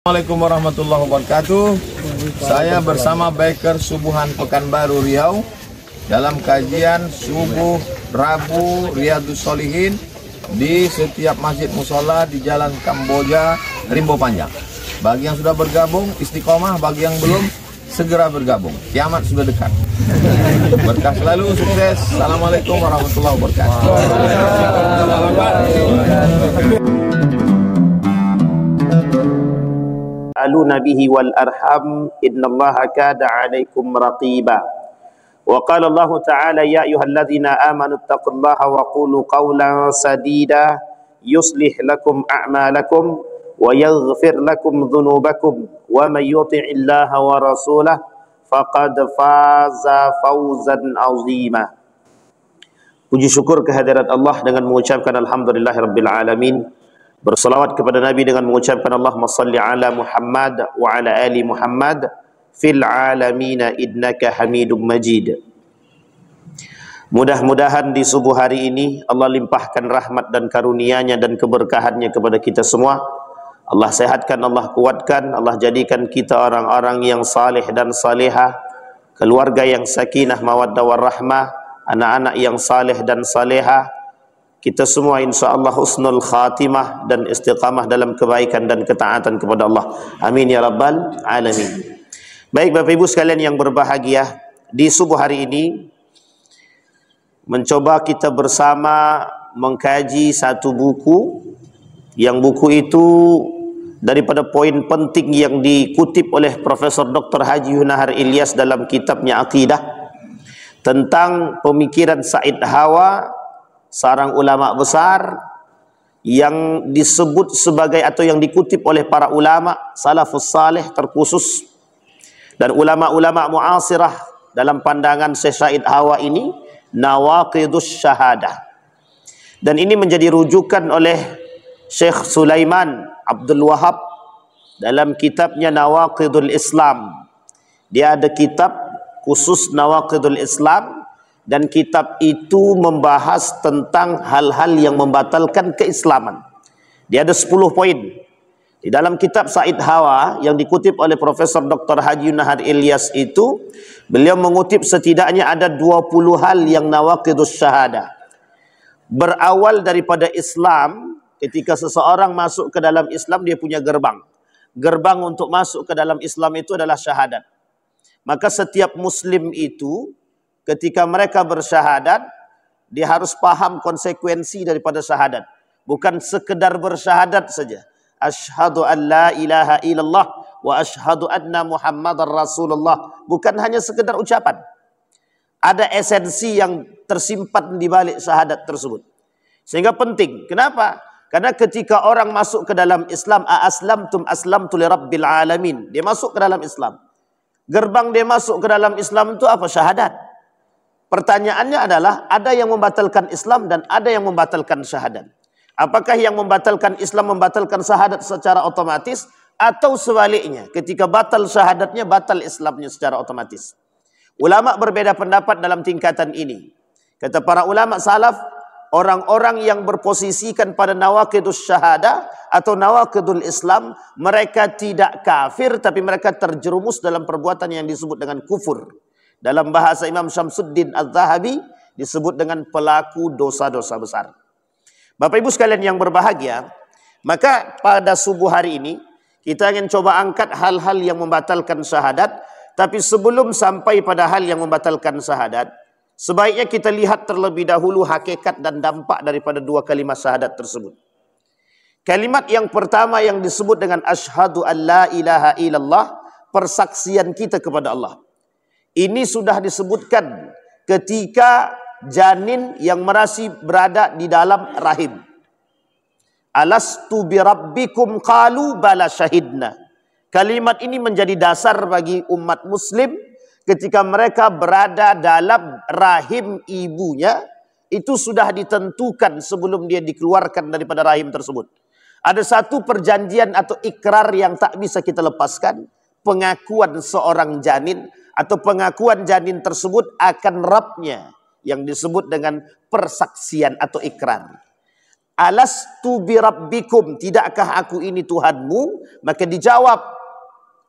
Assalamualaikum warahmatullahi wabarakatuh. Saya bersama Biker Subuhan Pekanbaru Riau dalam kajian subuh Rabu Riyadhus Shalihin di setiap masjid musola di Jalan Kamboja, Rimbo Panjang. Bagi yang sudah bergabung istiqomah, bagi yang belum segera bergabung. Kiamat sudah dekat. Berkah selalu, sukses. Assalamualaikum warahmatullahi wabarakatuh. aluna bihi wal arham innallaha kana 'alaikum raqiba. Wa qala Allah ta'ala ya ayyuhalladzina amanu taqullaha wa qulu qawlan sadida yuslih lakum a'malakum wa yaghfir lakum dhunubakum wa may yuti'illaha wa rasulahu faqad faza fawzan 'azima. Puji syukur kehadirat Allah dengan mengucapkan alhamdulillahirabbil alamin. Bersalawat kepada Nabi dengan mengucapkan Allahumma salli ala Muhammad wa ala ali Muhammad fil alamina innaka Hamidum Majid. Mudah-mudahan di subuh hari ini Allah limpahkan rahmat dan karunia-Nya dan keberkahannya kepada kita semua. Allah sehatkan, Allah kuatkan, Allah jadikan kita orang-orang yang saleh dan salehah, keluarga yang sakinah mawaddah warahmah, anak-anak yang saleh dan salehah. Kita semua insyaAllah husnul khatimah dan istiqamah dalam kebaikan dan ketaatan kepada Allah. Amin ya rabbal alamin. Baik Bapak Ibu sekalian yang berbahagia, di subuh hari ini mencoba kita bersama mengkaji satu buku, yang buku itu daripada poin penting yang dikutip oleh Profesor Dr. Haji Yunahar Ilyas dalam kitabnya Aqidah, tentang pemikiran Said Hawa, seorang ulama besar yang disebut sebagai atau yang dikutip oleh para ulama salafus saleh terkhusus dan ulama-ulama muasirah dalam pandangan Syekh Said Hawa ini nawaqidus syahadah, dan ini menjadi rujukan oleh Syekh Sulaiman Abdul Wahab dalam kitabnya Nawaqidul Islam. Dia ada kitab khusus Nawaqidul Islam, dan kitab itu membahas tentang hal-hal yang membatalkan keislaman. Dia ada 10 poin. Di dalam kitab Said Hawa yang dikutip oleh Profesor Dr. Haji Yunahar Ilyas itu, beliau mengutip setidaknya ada 20 hal yang nawaqidus syahadah. Berawal daripada Islam, ketika seseorang masuk ke dalam Islam, dia punya gerbang. Gerbang untuk masuk ke dalam Islam itu adalah syahadat. Maka setiap muslim itu ketika mereka bersyahadat, dia harus paham konsekuensi daripada syahadat. Bukan sekedar bersyahadat saja. Asyhadu an la ilaha illallah wa asyhadu anna Muhammadar Rasulullah. Bukan hanya sekedar ucapan. Ada esensi yang tersimpan di balik syahadat tersebut. Sehingga penting. Kenapa? Karena ketika orang masuk ke dalam Islam, aslamtum aslamtu li rabbil alamin. Dia masuk ke dalam Islam. Gerbang dia masuk ke dalam Islam itu apa? Syahadat. Pertanyaannya adalah, ada yang membatalkan Islam dan ada yang membatalkan syahadat. Apakah yang membatalkan Islam membatalkan syahadat secara otomatis, atau sebaliknya, ketika batal syahadatnya, batal Islamnya secara otomatis? Ulama berbeda pendapat dalam tingkatan ini. Kata para ulama salaf, orang-orang yang berposisikan pada nawaqidus syahadah atau nawaqidul Islam, mereka tidak kafir, tapi mereka terjerumus dalam perbuatan yang disebut dengan kufur. Dalam bahasa Imam Syamsuddin Az-Zahabi disebut dengan pelaku dosa-dosa besar. Bapak Ibu sekalian yang berbahagia, maka pada subuh hari ini kita ingin coba angkat hal-hal yang membatalkan syahadat. Tapi sebelum sampai pada hal yang membatalkan syahadat, sebaiknya kita lihat terlebih dahulu hakikat dan dampak daripada dua kalimat syahadat tersebut. Kalimat yang pertama yang disebut dengan asyhadu an la ilaha illallah, persaksian kita kepada Allah. Ini sudah disebutkan ketika janin yang masih berada di dalam rahim. Alastu birabbikum qalu bala syahidna. Kalimat ini menjadi dasar bagi umat muslim ketika mereka berada dalam rahim ibunya. Itu sudah ditentukan sebelum dia dikeluarkan daripada rahim tersebut. Ada satu perjanjian atau ikrar yang tak bisa kita lepaskan. Pengakuan seorang janin atau pengakuan janin tersebut akan Rabbnya, yang disebut dengan persaksian atau ikrar. alastu birabbikum, tidakkah aku ini Tuhanmu? Maka dijawab,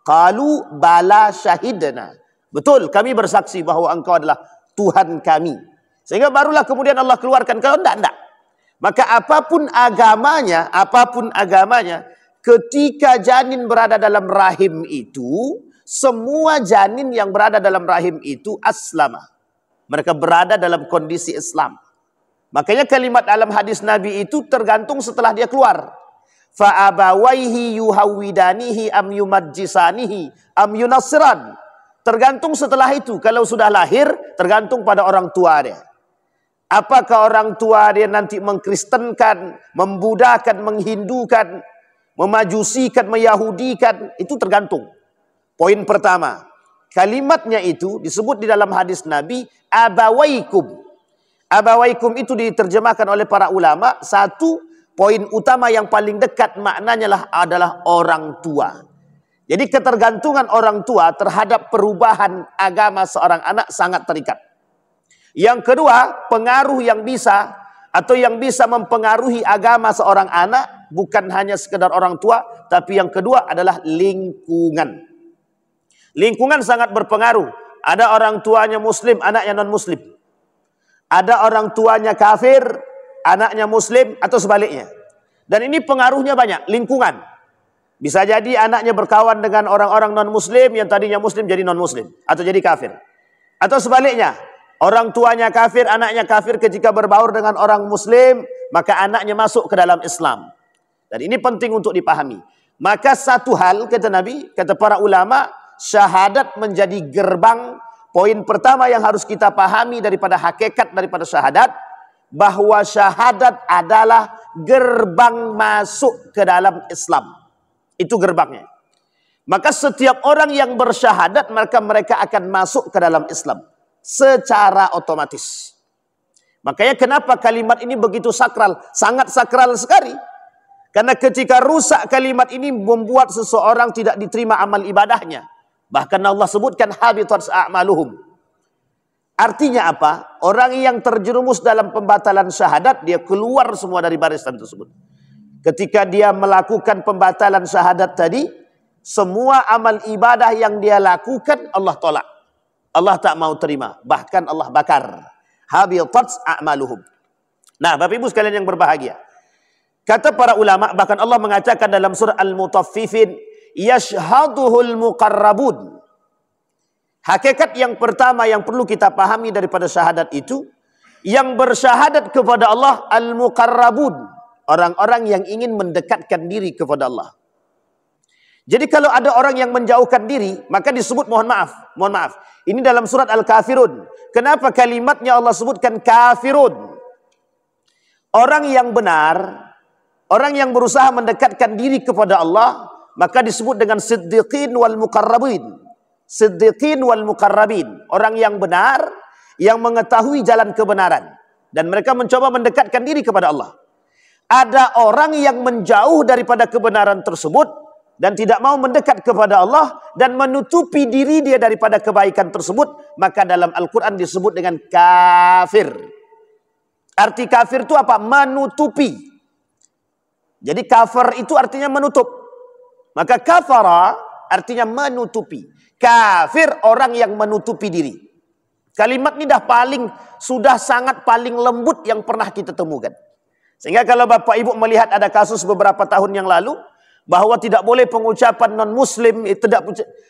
qalu bala syahidna, betul kami bersaksi bahwa engkau adalah Tuhan kami. Sehingga barulah kemudian Allah keluarkan. Kalau enggak. Maka apapun agamanya, ketika janin berada dalam rahim itu, semua janin yang berada dalam rahim itu aslama. Mereka berada dalam kondisi Islam. Makanya kalimat dalam hadis Nabi itu tergantung setelah dia keluar. Fa abawaihi yuhawidanihi am yumajjisanihi am yunassiran. Tergantung setelah itu. Kalau sudah lahir, tergantung pada orang tua dia. Apakah orang tua dia nanti mengkristenkan, membudakan, menghindukan, memajusikan, meyahudikan, itu tergantung. Poin pertama, kalimatnya itu disebut di dalam hadis Nabi, abawaikum. Abawaikum itu diterjemahkan oleh para ulama, satu poin utama yang paling dekat maknanya adalah orang tua. Jadi ketergantungan orang tua terhadap perubahan agama seorang anak sangat terikat. Yang kedua, pengaruh yang bisa atau yang bisa mempengaruhi agama seorang anak bukan hanya sekedar orang tua, tapi yang kedua adalah lingkungan. Lingkungan sangat berpengaruh. Ada orang tuanya muslim, anaknya non-muslim. Ada orang tuanya kafir, anaknya muslim, atau sebaliknya. Dan ini pengaruhnya banyak, lingkungan. Bisa jadi anaknya berkawan dengan orang-orang non-muslim yang tadinya muslim jadi non-muslim atau jadi kafir. Atau sebaliknya, orang tuanya kafir, anaknya kafir, ketika berbaur dengan orang muslim, maka anaknya masuk ke dalam Islam. Dan ini penting untuk dipahami. Maka satu hal, kata Nabi, kata para ulama, syahadat menjadi gerbang. Poin pertama yang harus kita pahami daripada hakikat daripada syahadat, bahwa syahadat adalah gerbang masuk ke dalam Islam. Itu gerbangnya. Maka setiap orang yang bersyahadat, maka mereka akan masuk ke dalam Islam secara otomatis. Makanya kenapa kalimat ini begitu sakral, sangat sakral sekali. Karena ketika rusak kalimat ini membuat seseorang tidak diterima amal ibadahnya. Bahkan Allah sebutkan habitat a'maluhum. Artinya apa? Orang yang terjerumus dalam pembatalan syahadat, dia keluar semua dari barisan tersebut. Ketika dia melakukan pembatalan syahadat tadi, semua amal ibadah yang dia lakukan Allah tolak. Allah tak mau terima. Bahkan Allah bakar. Habitat a'maluhum. Nah, Bapak Ibu sekalian yang berbahagia. Kata para ulama, bahkan Allah mengatakan dalam surah Al-Mutaffifin, yashhaduhul muqarrabun. Hakikat yang pertama yang perlu kita pahami daripada syahadat itu, yang bersyahadat kepada Allah al-muqarrabun. Orang-orang yang ingin mendekatkan diri kepada Allah. Jadi kalau ada orang yang menjauhkan diri, maka disebut mohon maaf. Ini dalam surat Al-Kafirun. Kenapa kalimatnya Allah sebutkan kafirun? Orang yang benar, orang yang berusaha mendekatkan diri kepada Allah, maka disebut dengan siddiqin wal muqarrabin. Siddiqin wal muqarrabin. Orang yang benar, yang mengetahui jalan kebenaran. Dan mereka mencoba mendekatkan diri kepada Allah. Ada orang yang menjauh daripada kebenaran tersebut dan tidak mau mendekat kepada Allah dan menutupi diri dia daripada kebaikan tersebut, maka dalam Al-Quran disebut dengan kafir. Arti kafir itu apa? Menutupi. Jadi kafir itu artinya menutup. Maka kafara artinya menutupi. Kafir orang yang menutupi diri. Kalimat ini sudah sangat paling lembut yang pernah kita temukan. Sehingga kalau Bapak Ibu melihat ada kasus beberapa tahun yang lalu, bahwa tidak boleh pengucapan non-muslim,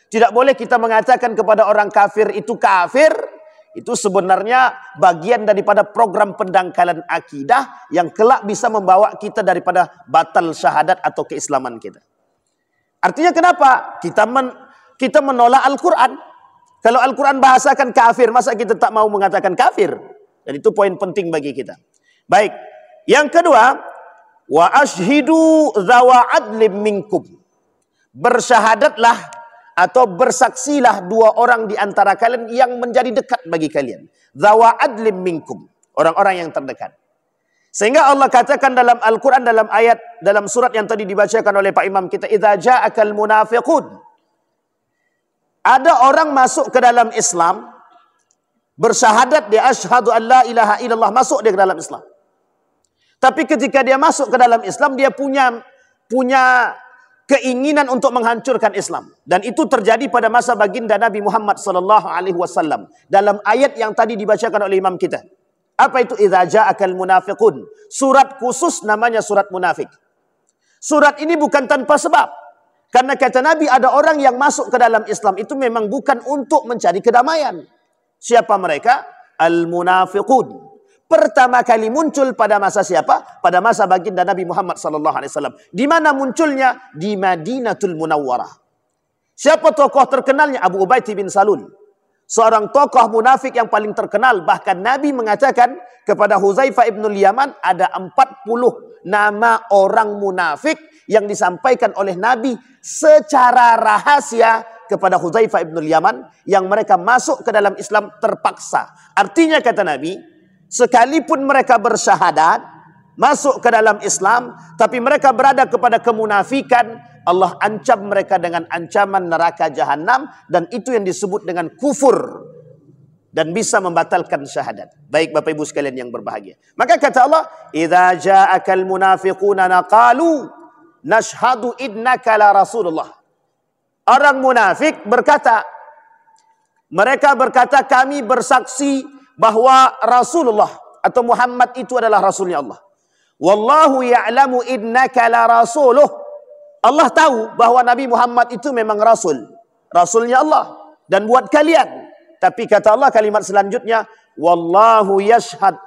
tidak boleh kita mengatakan kepada orang kafir, itu sebenarnya bagian daripada program pendangkalan akidah yang kelak bisa membawa kita daripada batal syahadat atau keislaman kita. Artinya kenapa? Kita menolak Al-Quran. Kalau Al-Quran bahasakan kafir, masa kita tak mau mengatakan kafir? Dan itu poin penting bagi kita. Baik. Yang kedua, wa ashhidu dzawa adlim minkum. Bersyahadatlah atau bersaksilah dua orang di antara kalian yang menjadi dekat bagi kalian. Dzawa adlim minkum, orang-orang yang terdekat. Sehingga Allah katakan dalam Al-Qur'an dalam surat yang tadi dibacakan oleh Pak Imam kita, idza ja'akal munafiqun. Ada orang masuk ke dalam Islam, bersyahadat dia asyhadu an la ilaha illallah, masuk dia ke dalam Islam. Tapi ketika dia masuk ke dalam Islam, dia punya keinginan untuk menghancurkan Islam. Dan itu terjadi pada masa baginda Nabi Muhammad SAW. Dalam ayat yang tadi dibacakan oleh imam kita. Apa itu? Idza ja'akal munafiqun. Surat khusus namanya surat munafik. Surat ini bukan tanpa sebab. Karena kata Nabi, ada orang yang masuk ke dalam Islam itu memang bukan untuk mencari kedamaian. Siapa mereka? Al-munafiqun. Pertama kali muncul pada masa siapa? Pada masa baginda Nabi Muhammad SAW. Di mana munculnya? Di Madinatul Munawwarah. Siapa tokoh terkenalnya? Abu Ubaid bin Salul. Seorang tokoh munafik yang paling terkenal. Bahkan Nabi mengatakan kepada Huzaifah ibn Yaman, ada 40 nama orang munafik yang disampaikan oleh Nabi secara rahasia kepada Huzaifah ibn Yaman, yang mereka masuk ke dalam Islam terpaksa. Artinya kata Nabi, sekalipun mereka bersyahadat, masuk ke dalam Islam, tapi mereka berada kepada kemunafikan, Allah ancam mereka dengan ancaman neraka jahanam, dan itu yang disebut dengan kufur, dan bisa membatalkan syahadat. Baik Bapak Ibu sekalian yang berbahagia. Maka kata Allah, "Idza ja'akal munafiquna naqalu nashhadu innaka la Rasulullah." Orang munafik berkata, mereka berkata, kami bersaksi bahwa Rasulullah atau Muhammad itu adalah Rasulnya Allah. Wallahu ya'lamu innaka la rasuluh. Allah tahu bahwa Nabi Muhammad itu memang Rasul. Rasulnya Allah. Dan buat kalian. Tapi kata Allah kalimat selanjutnya, Wallahu yashhad.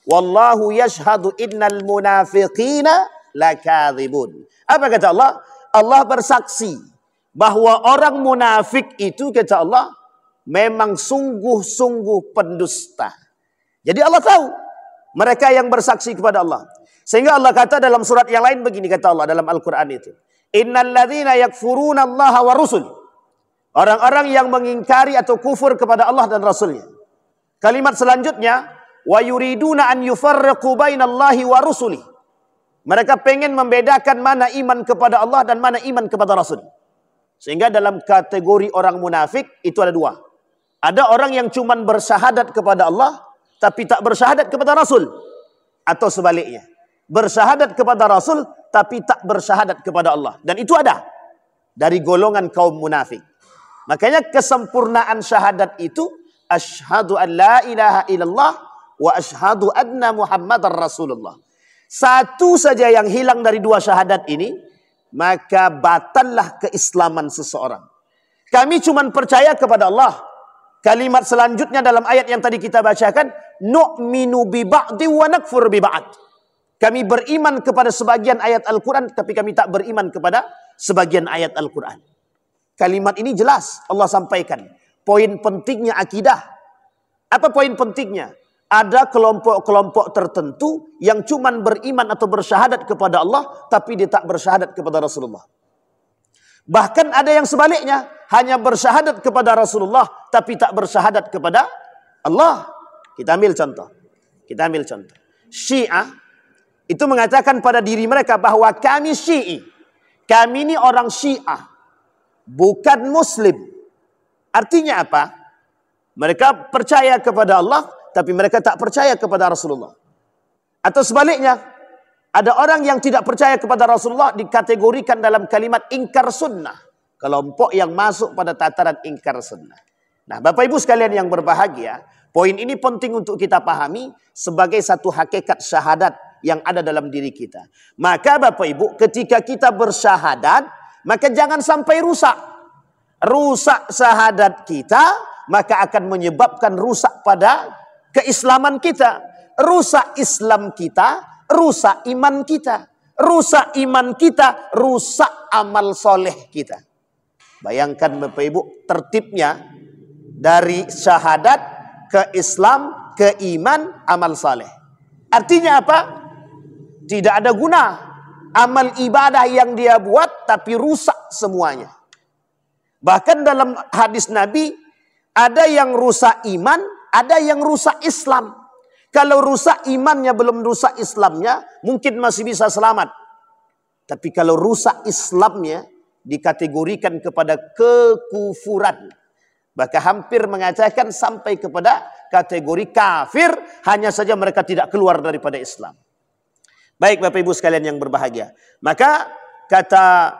Wallahu yashhadu innal munafiqina lakadzibun. Apa kata Allah? Allah bersaksi bahwa orang munafik itu, kata Allah, memang sungguh-sungguh pendusta. Jadi Allah tahu mereka yang bersaksi kepada Allah. Sehingga Allah kata dalam surat yang lain begini, kata Allah dalam Al-Quran itu, Innal ladzina yakfuruna Allah wa rusul. Orang-orang yang mengingkari atau kufur kepada Allah dan Rasulnya. Kalimat selanjutnya, wa yuriduna an yufarriqu bainallahi wa rusuli. Mereka pengen membedakan mana iman kepada Allah dan mana iman kepada Rasul. Sehingga dalam kategori orang munafik itu ada dua. Ada orang yang cuma bersyahadat kepada Allah, tapi tak bersyahadat kepada Rasul. Atau sebaliknya. Bersyahadat kepada Rasul, tapi tak bersyahadat kepada Allah. Dan itu ada. Dari golongan kaum munafik. Makanya kesempurnaan syahadat itu, asyhadu an la ilaha illallah, wa asyhadu anna Muhammadar Rasulullah. Satu saja yang hilang dari dua syahadat ini, maka batallah keislaman seseorang. Kami cuma percaya kepada Allah. Kalimat selanjutnya dalam ayat yang tadi kita bacakan, nu'minu bi ba'di wa nakfur bi ba'd. Kami beriman kepada sebagian ayat Al-Quran, tapi kami tak beriman kepada sebagian ayat Al-Quran. Kalimat ini jelas Allah sampaikan. Poin pentingnya akidah. Apa poin pentingnya? Ada kelompok-kelompok tertentu yang cuma beriman atau bersyahadat kepada Allah, tapi dia tak bersyahadat kepada Rasulullah. Bahkan ada yang sebaliknya, hanya bersyahadat kepada Rasulullah, tapi tak bersyahadat kepada Allah. Kita ambil contoh. Syiah itu mengatakan pada diri mereka bahwa kami Syi'i. Kami ini orang Syiah, bukan Muslim. Artinya apa? Mereka percaya kepada Allah, tapi mereka tak percaya kepada Rasulullah. Atau sebaliknya, ada orang yang tidak percaya kepada Rasulullah dikategorikan dalam kalimat ingkar sunnah. Kelompok yang masuk pada tataran ingkar sunnah. Nah, Bapak Ibu sekalian yang berbahagia, poin ini penting untuk kita pahami sebagai satu hakikat syahadat yang ada dalam diri kita. Maka Bapak Ibu, ketika kita bersyahadat, maka jangan sampai rusak. Rusak syahadat kita, maka akan menyebabkan rusak pada keislaman kita. Rusak Islam kita, rusak iman kita. Rusak iman kita, rusak amal soleh kita. Bayangkan Bapak Ibu, tertibnya dari syahadat ke Islam, ke iman, amal soleh. Artinya apa? Tidak ada guna amal ibadah yang dia buat, tapi rusak semuanya. Bahkan dalam hadis Nabi, ada yang rusak iman, ada yang rusak Islam. Kalau rusak imannya belum rusak Islamnya, mungkin masih bisa selamat. Tapi kalau rusak Islamnya, dikategorikan kepada kekufuran. Maka hampir mengatakan sampai kepada kategori kafir, hanya saja mereka tidak keluar daripada Islam. Baik Bapak Ibu sekalian yang berbahagia. Maka kata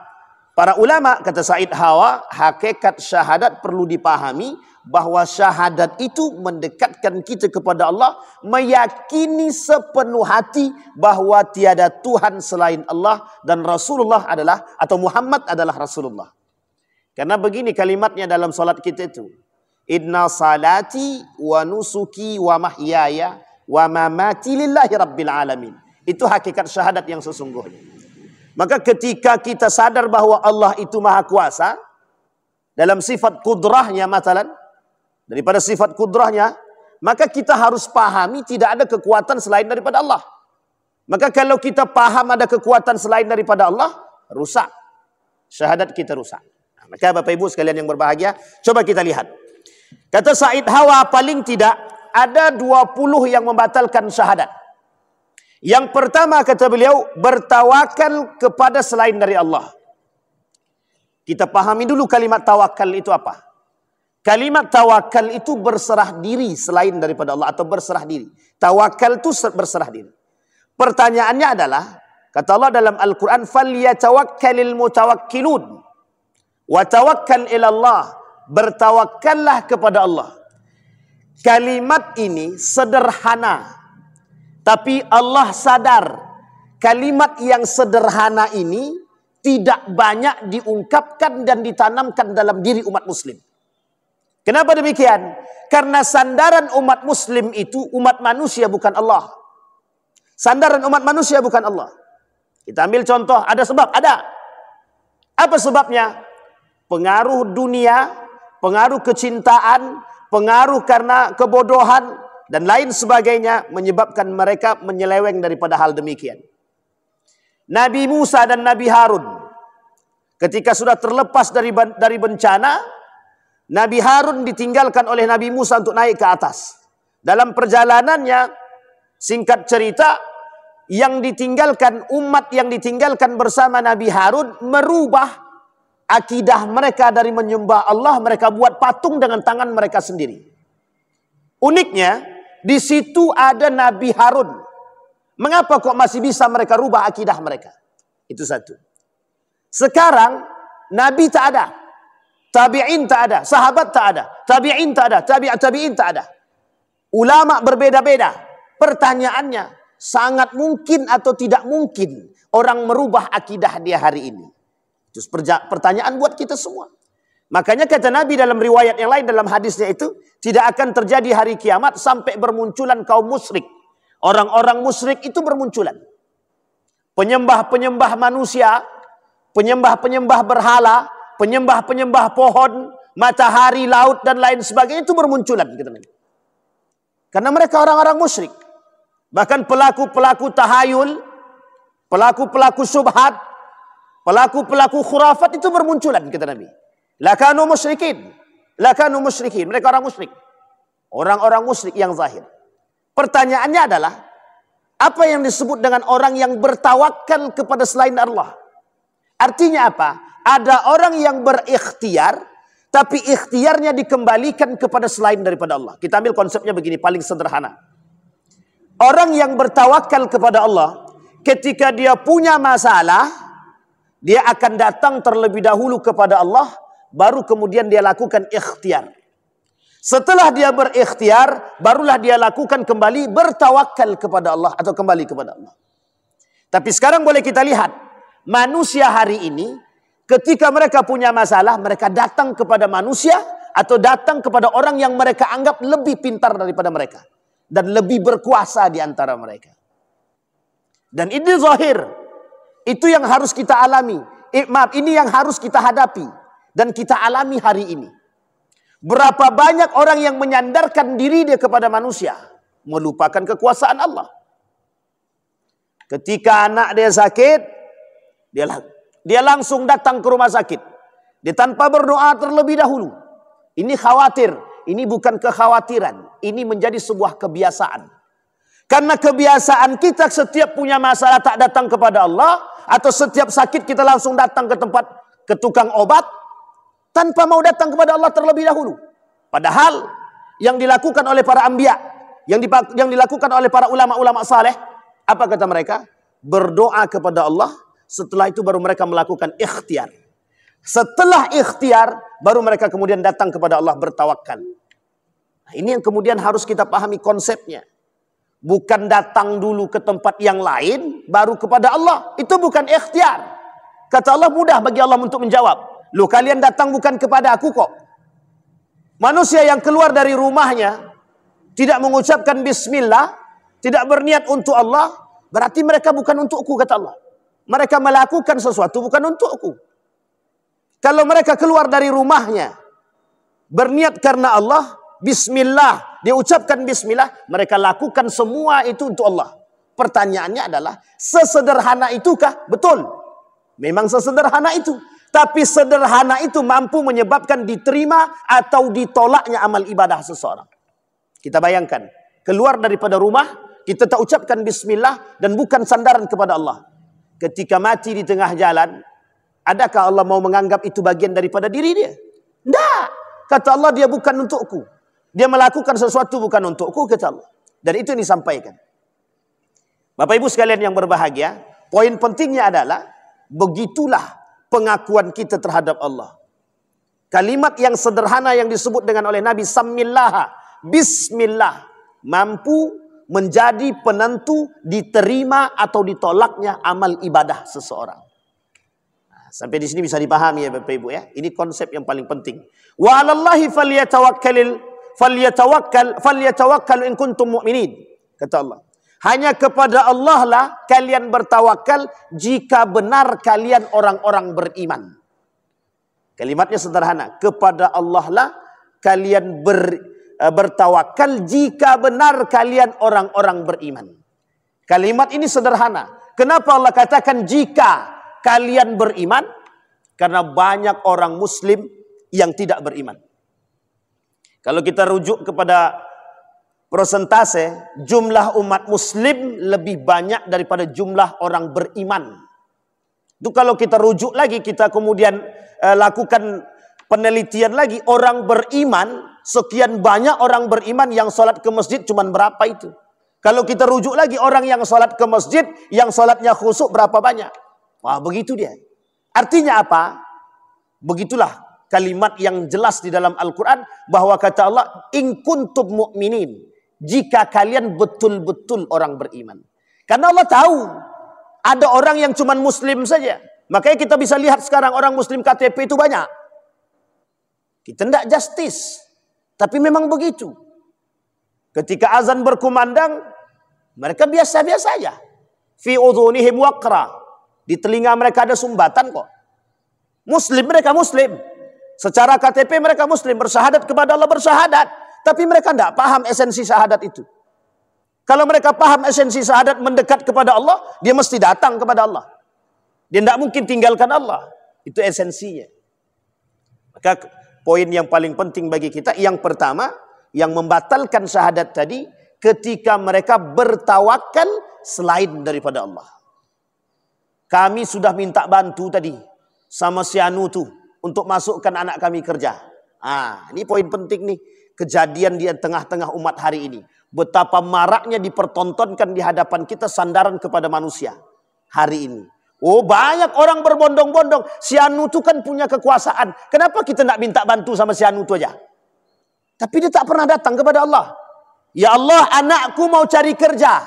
para ulama, kata Said Hawa, hakikat syahadat perlu dipahami bahwa syahadat itu mendekatkan kita kepada Allah, meyakini sepenuh hati bahwa tiada Tuhan selain Allah dan Rasulullah adalah, atau Muhammad adalah Rasulullah. Karena begini kalimatnya dalam salat kita itu. Inna salati wa nusuki wa mahyaya wa mamati lillahi rabbil alamin. Itu hakikat syahadat yang sesungguhnya. Maka ketika kita sadar bahwa Allah itu maha kuasa, dalam sifat kudrahnya matalan, daripada sifat kudrahnya, maka kita harus pahami tidak ada kekuatan selain daripada Allah. Maka kalau kita paham ada kekuatan selain daripada Allah, rusak. Syahadat kita rusak. Nah, maka Bapak Ibu sekalian yang berbahagia, coba kita lihat. Kata Said Hawa, paling tidak ada 20 yang membatalkan syahadat. Yang pertama kata beliau, bertawakal kepada selain dari Allah. Kita pahami dulu kalimat tawakal itu apa. Kalimat tawakal itu berserah diri selain daripada Allah, atau berserah diri. Tawakal itu berserah diri. Pertanyaannya adalah, kata Allah dalam Al-Quran, فَلْيَتَوَكَّلِ الْمُتَوَكِّلُونَ وَتَوَكَّلْ إِلَى اللَّهِ. Bertawakallah kepada Allah. Kalimat ini sederhana. Tapi Allah sadar kalimat yang sederhana ini tidak banyak diungkapkan dan ditanamkan dalam diri umat muslim. Kenapa demikian? Karena sandaran umat muslim itu umat manusia bukan Allah. Sandaran umat manusia bukan Allah. Kita ambil contoh, ada sebab, ada. Apa sebabnya? Pengaruh dunia, pengaruh kecintaan, pengaruh karena kebodohan, dan lain sebagainya menyebabkan mereka menyeleweng daripada hal demikian. Nabi Musa dan Nabi Harun ketika sudah terlepas dari bencana, Nabi Harun ditinggalkan oleh Nabi Musa untuk naik ke atas. Dalam perjalanannya, singkat cerita, yang ditinggalkan, umat yang ditinggalkan bersama Nabi Harun merubah akidah mereka dari menyembah Allah, mereka buat patung dengan tangan mereka sendiri. Uniknya, di situ ada Nabi Harun. Mengapa kok masih bisa mereka rubah akidah mereka? Itu satu. Sekarang Nabi tak ada, tabi'in tak ada, sahabat tak ada, tabi'in tak ada, tabi'in tak ada. Ulama berbeda-beda. Pertanyaannya, sangat mungkin atau tidak mungkin orang merubah akidah dia hari ini? Itu pertanyaan buat kita semua. Makanya kata Nabi dalam riwayat yang lain, dalam hadisnya itu, tidak akan terjadi hari kiamat sampai bermunculan kaum musyrik. Orang-orang musyrik itu bermunculan. Penyembah-penyembah manusia, penyembah-penyembah berhala, penyembah-penyembah pohon, matahari, laut, dan lain sebagainya itu bermunculan. Kata Nabi. Karena mereka orang-orang musyrik. Bahkan pelaku-pelaku tahayul, pelaku-pelaku syubhat, pelaku-pelaku khurafat itu bermunculan, kata Nabi. Lakanu musyrikin. Lakanu musyrikin. Mereka orang musyrik. Orang-orang musyrik yang zahir. Pertanyaannya adalah, apa yang disebut dengan orang yang bertawakal kepada selain Allah? Artinya apa? Ada orang yang berikhtiar, tapi ikhtiarnya dikembalikan kepada selain daripada Allah. Kita ambil konsepnya begini, paling sederhana. Orang yang bertawakal kepada Allah, ketika dia punya masalah, dia akan datang terlebih dahulu kepada Allah, baru kemudian dia lakukan ikhtiar. Setelah dia berikhtiar, barulah dia lakukan kembali bertawakal kepada Allah atau kembali kepada Allah. Tapi sekarang boleh kita lihat, manusia hari ini ketika mereka punya masalah, mereka datang kepada manusia atau datang kepada orang yang mereka anggap lebih pintar daripada mereka dan lebih berkuasa di antara mereka. Dan ini zahir. Itu yang harus kita alami. Ini yang harus kita hadapi dan kita alami hari ini. Berapa banyak orang yang menyandarkan diri dia kepada manusia, melupakan kekuasaan Allah. Ketika anak dia sakit, dia langsung datang ke rumah sakit. Dia tanpa berdoa terlebih dahulu. Ini khawatir, ini bukan kekhawatiran, ini menjadi sebuah kebiasaan. Karena kebiasaan kita setiap punya masalah tak datang kepada Allah, atau setiap sakit kita langsung datang ke tukang obat tanpa mau datang kepada Allah terlebih dahulu. Padahal yang dilakukan oleh para anbiya, yang dilakukan oleh para ulama-ulama saleh, apa kata mereka? berdoa kepada Allah, setelah itu baru mereka melakukan ikhtiar. Setelah ikhtiar, baru mereka kemudian datang kepada Allah bertawakal. Nah, ini yang kemudian harus kita pahami konsepnya. Bukan datang dulu ke tempat yang lain, baru kepada Allah. Itu bukan ikhtiar. Kata Allah, mudah bagi Allah untuk menjawab. Loh, kalian datang bukan kepada aku kok. Manusia yang keluar dari rumahnya, tidak mengucapkan bismillah, tidak berniat untuk Allah, berarti mereka bukan untukku, kata Allah. Mereka melakukan sesuatu bukan untukku. Kalau mereka keluar dari rumahnya, berniat karena Allah, bismillah, dia ucapkan bismillah, mereka lakukan semua itu untuk Allah. Pertanyaannya adalah, sesederhana itukah? Betul. Memang sesederhana itu. Tapi sederhana itu mampu menyebabkan diterima atau ditolaknya amal ibadah seseorang. Kita bayangkan, keluar daripada rumah, kita tak ucapkan bismillah dan bukan sandaran kepada Allah. Ketika mati di tengah jalan, adakah Allah mau menganggap itu bagian daripada diri dia? Tidak. Kata Allah, dia bukan untukku. Dia melakukan sesuatu bukan untukku, kata Allah. Dan itu yang disampaikan. Bapak Ibu sekalian yang berbahagia, poin pentingnya adalah, begitulah pengakuan kita terhadap Allah. Kalimat yang sederhana yang disebut dengan oleh Nabi, Samillah, bismillah, mampu menjadi penentu diterima atau ditolaknya amal ibadah seseorang. Nah, sampai di sini bisa dipahami ya Bapak Ibu ya. Ini konsep yang paling penting. Wa 'alallahi falyatawakkal in kuntum mu'minin. Kata Allah. Hanya kepada Allah lah kalian bertawakal jika benar kalian orang-orang beriman. Kalimatnya sederhana. Kepada Allah lah kalian bertawakal jika benar kalian orang-orang beriman. Kalimat ini sederhana. Kenapa Allah katakan jika kalian beriman? Karena banyak orang muslim yang tidak beriman. Kalau kita rujuk kepada persentase, jumlah umat muslim lebih banyak daripada jumlah orang beriman. Itu kalau kita rujuk lagi, kita kemudian lakukan penelitian lagi, orang beriman, sekian banyak orang beriman yang sholat ke masjid cuman berapa itu. Kalau kita rujuk lagi, orang yang sholat ke masjid, yang sholatnya khusyuk berapa banyak. Wah, begitu dia. Artinya apa? Begitulah kalimat yang jelas di dalam Al-Quran, bahwa kata Allah, in kuntum mu'minin, jika kalian betul-betul orang beriman. Karena Allah tahu, ada orang yang cuman muslim saja. Makanya kita bisa lihat sekarang orang muslim KTP itu banyak. Kita tidak justice. Tapi memang begitu. Ketika azan berkumandang, mereka biasa-biasa saja. Fi udhunihim waqra. Di telinga mereka ada sumbatan kok. Muslim, mereka muslim. Secara KTP mereka muslim. Bersyahadat kepada Allah, bersyahadat. Tapi mereka tidak paham esensi syahadat itu. Kalau mereka paham esensi syahadat mendekat kepada Allah, dia mesti datang kepada Allah. Dia tidak mungkin tinggalkan Allah. Itu esensinya. Maka poin yang paling penting bagi kita, yang pertama, yang membatalkan syahadat tadi, ketika mereka bertawakal selain daripada Allah. Kami sudah minta bantu tadi sama si Anu tuh untuk masukkan anak kami kerja. Ini poin penting nih. Kejadian di tengah-tengah umat hari ini. Betapa maraknya dipertontonkan di hadapan kita sandaran kepada manusia hari ini. Oh, banyak orang berbondong-bondong. Si Anu itu kan punya kekuasaan. Kenapa kita nak minta bantu sama si Anu itu aja? Tapi dia tak pernah datang kepada Allah. Ya Allah, anakku mau cari kerja.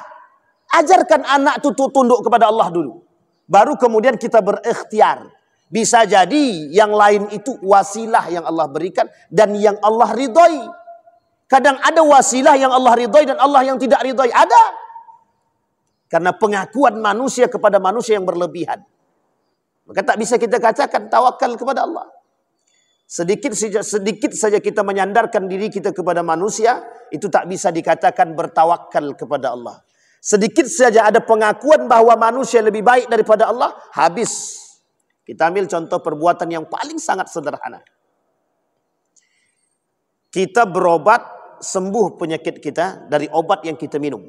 Ajarkan anak itu tunduk kepada Allah dulu. Baru kemudian kita berikhtiar. Bisa jadi yang lain itu wasilah yang Allah berikan dan yang Allah ridhoi. Kadang ada wasilah yang Allah ridhoi dan Allah yang tidak ridhoi. Ada. Karena pengakuan manusia kepada manusia yang berlebihan. Maka tak bisa kita katakan tawakal kepada Allah. Sedikit saja kita menyandarkan diri kita kepada manusia, itu tak bisa dikatakan bertawakal kepada Allah. Sedikit saja ada pengakuan bahwa manusia lebih baik daripada Allah, habis. Kita ambil contoh perbuatan yang paling sangat sederhana. Kita berobat sembuh penyakit kita dari obat yang kita minum.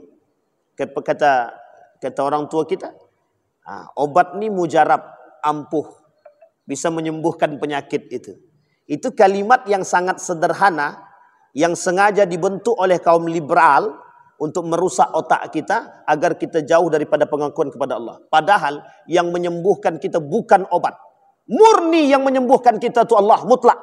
Kata orang tua kita, obat ini mujarab, ampuh, bisa menyembuhkan penyakit itu. Itu kalimat yang sangat sederhana, yang sengaja dibentuk oleh kaum liberal untuk merusak otak kita agar kita jauh daripada pengakuan kepada Allah. Padahal yang menyembuhkan kita bukan obat. Murni yang menyembuhkan kita itu Allah mutlak.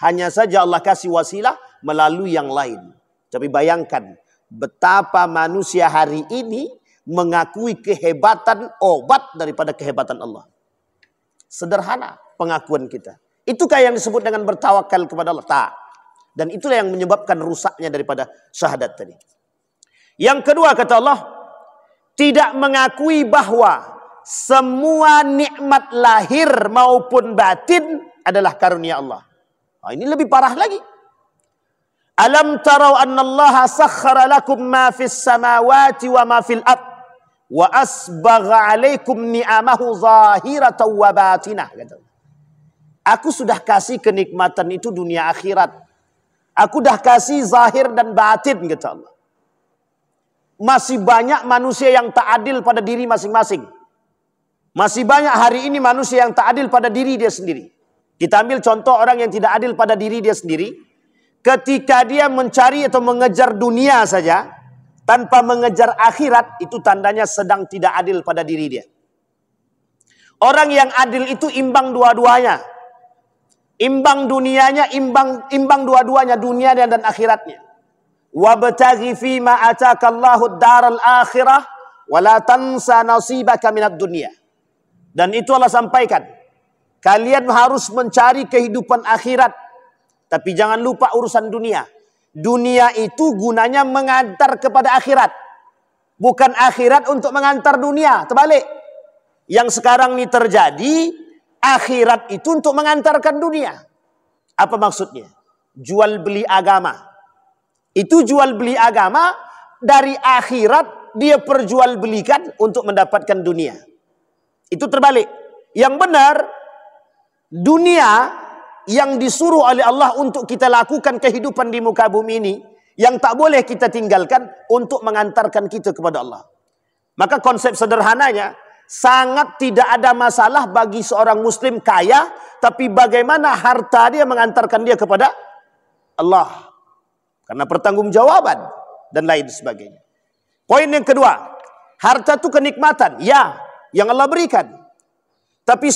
Hanya saja Allah kasih wasilah melalui yang lain. Tapi bayangkan betapa manusia hari ini mengakui kehebatan obat daripada kehebatan Allah. Sederhana pengakuan kita. Itukah yang disebut dengan bertawakal kepada Allah? Tak. Dan itulah yang menyebabkan rusaknya daripada syahadat tadi. Yang kedua kata Allah, tidak mengakui bahwa semua nikmat lahir maupun batin adalah karunia Allah. Nah, ini lebih parah lagi. Alam tarau annallaha sakhkhara lakum ma fis samawati wa ma fil ard wa asbagha alaikum ni'amahu zahiratan wa batinah. Aku sudah kasih kenikmatan itu dunia akhirat. Aku dah kasih zahir dan batin kata Allah. Masih banyak manusia yang tak adil pada diri masing-masing. Masih banyak hari ini manusia yang tak adil pada diri dia sendiri. Kita ambil contoh orang yang tidak adil pada diri dia sendiri. Ketika dia mencari atau mengejar dunia saja, tanpa mengejar akhirat, itu tandanya sedang tidak adil pada diri dia. Orang yang adil itu imbang dua-duanya. Imbang dunianya, imbang dua-duanya, dunianya dan akhiratnya. Wabtaghi fima atakallahu ad-daral akhirah wa la tansa nasibaka minad dunya. Dan itu Allah sampaikan. Kalian harus mencari kehidupan akhirat, tapi jangan lupa urusan dunia. Dunia itu gunanya mengantar kepada akhirat. Bukan akhirat untuk mengantar dunia. Terbalik. Yang sekarang ini terjadi, akhirat itu untuk mengantarkan dunia. Apa maksudnya? Jual beli agama. Itu jual beli agama, dari akhirat dia perjualbelikan untuk mendapatkan dunia. Itu terbalik. Yang benar, dunia yang disuruh oleh Allah untuk kita lakukan kehidupan di muka bumi ini, yang tak boleh kita tinggalkan untuk mengantarkan kita kepada Allah. Maka konsep sederhananya, sangat tidak ada masalah bagi seorang muslim kaya, tapi bagaimana harta dia mengantarkan dia kepada Allah. Karena pertanggungjawaban dan lain sebagainya. Poin yang kedua, harta itu kenikmatan. Ya, yang Allah berikan. Tapi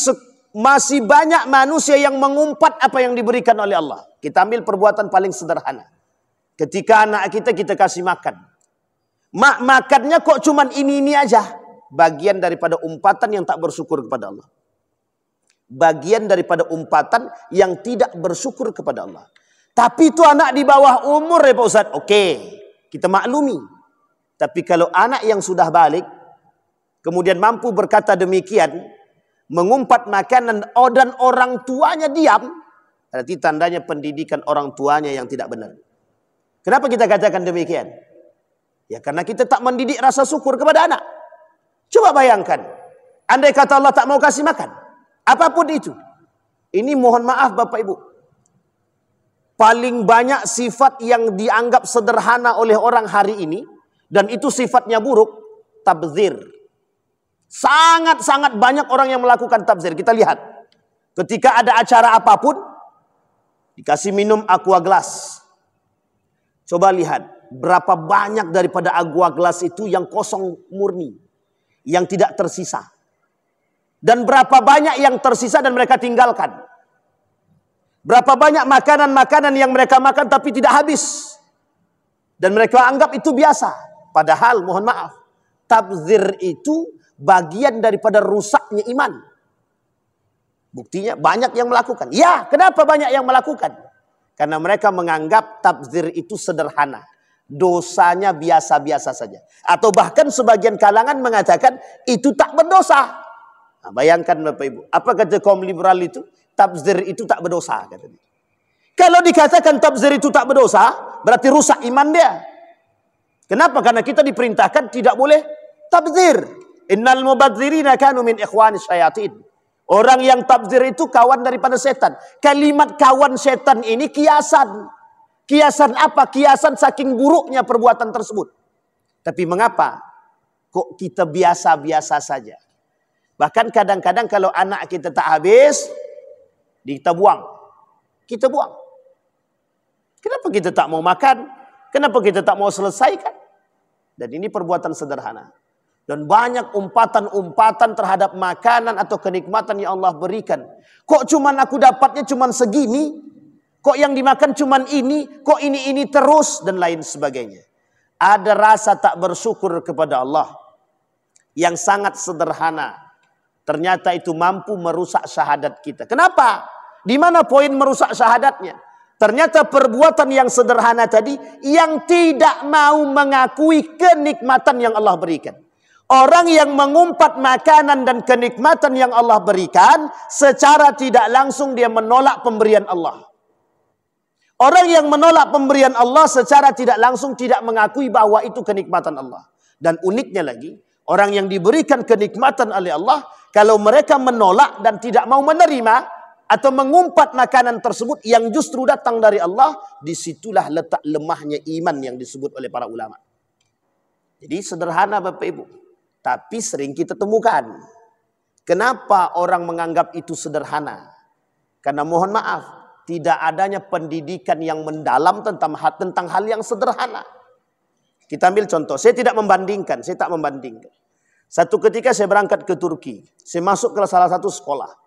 masih banyak manusia yang mengumpat apa yang diberikan oleh Allah. Kita ambil perbuatan paling sederhana. Ketika anak kita kasih makan. Makannya kok cuman ini aja. Bagian daripada umpatan yang tak bersyukur kepada Allah. Bagian daripada umpatan yang tidak bersyukur kepada Allah. Tapi itu anak di bawah umur ya Pak Ustaz. Oke, kita maklumi. Tapi kalau anak yang sudah balik, kemudian mampu berkata demikian, mengumpat makanan dan orang tuanya diam, berarti tandanya pendidikan orang tuanya yang tidak benar. Kenapa kita katakan demikian? Ya karena kita tak mendidik rasa syukur kepada anak. Coba bayangkan, andai kata Allah tak mau kasih makan, apapun itu. Ini mohon maaf Bapak Ibu. Paling banyak sifat yang dianggap sederhana oleh orang hari ini, dan itu sifatnya buruk, tabzir. Sangat-sangat banyak orang yang melakukan tabzir. Kita lihat, ketika ada acara apapun, dikasih minum aqua glass. Coba lihat, berapa banyak daripada aqua glass itu yang kosong murni, yang tidak tersisa. Dan berapa banyak yang tersisa dan mereka tinggalkan. Berapa banyak makanan-makanan yang mereka makan tapi tidak habis. Dan mereka anggap itu biasa. Padahal mohon maaf, tabzir itu bagian daripada rusaknya iman. Buktinya banyak yang melakukan. Ya, kenapa banyak yang melakukan? Karena mereka menganggap tabzir itu sederhana. Dosanya biasa-biasa saja. Atau bahkan sebagian kalangan mengatakan itu tak berdosa. Nah, bayangkan Bapak Ibu, apa kata kaum liberal itu? Tabzir itu tak berdosa katanya. Kalau dikatakan tabzir itu tak berdosa, berarti rusak iman dia. Kenapa? Karena kita diperintahkan tidak boleh tabzir. Innal mubadzirina kanu min ikhwanis syayatin. Orang yang tabzir itu kawan daripada setan. Kalimat kawan setan ini kiasan. Kiasan apa? Kiasan saking buruknya perbuatan tersebut. Tapi mengapa kok kita biasa-biasa saja? Bahkan kadang-kadang kalau anak kita tak habis, kita buang. Kita buang. Kenapa kita tak mau makan? Kenapa kita tak mau selesaikan? Dan ini perbuatan sederhana. Dan banyak umpatan-umpatan terhadap makanan atau kenikmatan yang Allah berikan. Kok cuman aku dapatnya cuman segini? Kok yang dimakan cuman ini? Kok ini terus? Dan lain sebagainya. Ada rasa tak bersyukur kepada Allah yang sangat sederhana. Ternyata itu mampu merusak syahadat kita. Kenapa? Di mana poin merusak syahadatnya? Ternyata perbuatan yang sederhana tadi yang tidak mau mengakui kenikmatan yang Allah berikan. Orang yang mengumpat makanan dan kenikmatan yang Allah berikan, secara tidak langsung dia menolak pemberian Allah. Orang yang menolak pemberian Allah secara tidak langsung tidak mengakui bahwa itu kenikmatan Allah. Dan uniknya lagi, orang yang diberikan kenikmatan oleh Allah, kalau mereka menolak dan tidak mau menerima atau mengumpat makanan tersebut yang justru datang dari Allah, disitulah letak lemahnya iman yang disebut oleh para ulama. Jadi sederhana Bapak Ibu, tapi sering kita temukan. Kenapa orang menganggap itu sederhana? Karena mohon maaf, tidak adanya pendidikan yang mendalam tentang hal yang sederhana. Kita ambil contoh, saya tak membandingkan. Satu ketika saya berangkat ke Turki, saya masuk ke salah satu sekolah.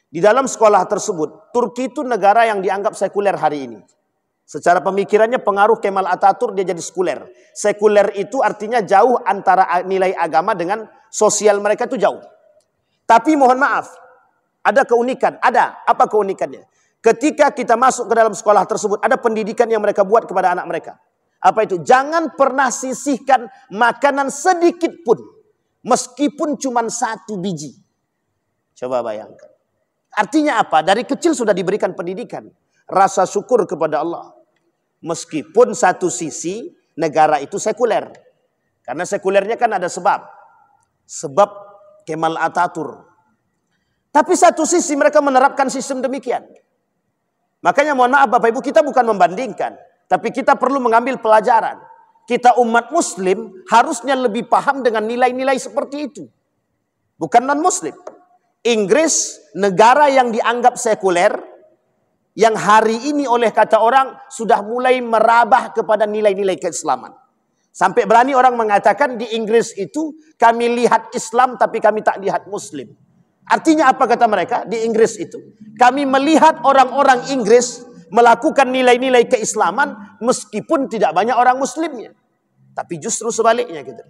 Di dalam sekolah tersebut, Turki itu negara yang dianggap sekuler hari ini. Secara pemikirannya pengaruh Kemal Atatürk dia jadi sekuler. Sekuler itu artinya jauh antara nilai agama dengan sosial mereka itu jauh. Tapi mohon maaf, ada keunikan. Ada. Apa keunikannya? Ketika kita masuk ke dalam sekolah tersebut, ada pendidikan yang mereka buat kepada anak mereka. Apa itu? Jangan pernah sisihkan makanan sedikit pun. Meskipun cuma 1 biji. Coba bayangkan. Artinya apa? Dari kecil sudah diberikan pendidikan. Rasa syukur kepada Allah. Meskipun satu sisi negara itu sekuler. Karena sekulernya kan ada sebab. Sebab Kemal Atatürk. Tapi satu sisi mereka menerapkan sistem demikian. Makanya mohon maaf Bapak Ibu, kita bukan membandingkan. Tapi kita perlu mengambil pelajaran. Kita umat muslim harusnya lebih paham dengan nilai-nilai seperti itu. Bukan non-muslim. Inggris, negara yang dianggap sekuler, yang hari ini oleh kata orang sudah mulai merabah kepada nilai-nilai keislaman. Sampai berani orang mengatakan di Inggris itu kami lihat Islam tapi kami tak lihat Muslim. Artinya apa kata mereka? Di Inggris itu kami melihat orang-orang Inggris melakukan nilai-nilai keislaman meskipun tidak banyak orang Muslimnya. Tapi justru sebaliknya gitu.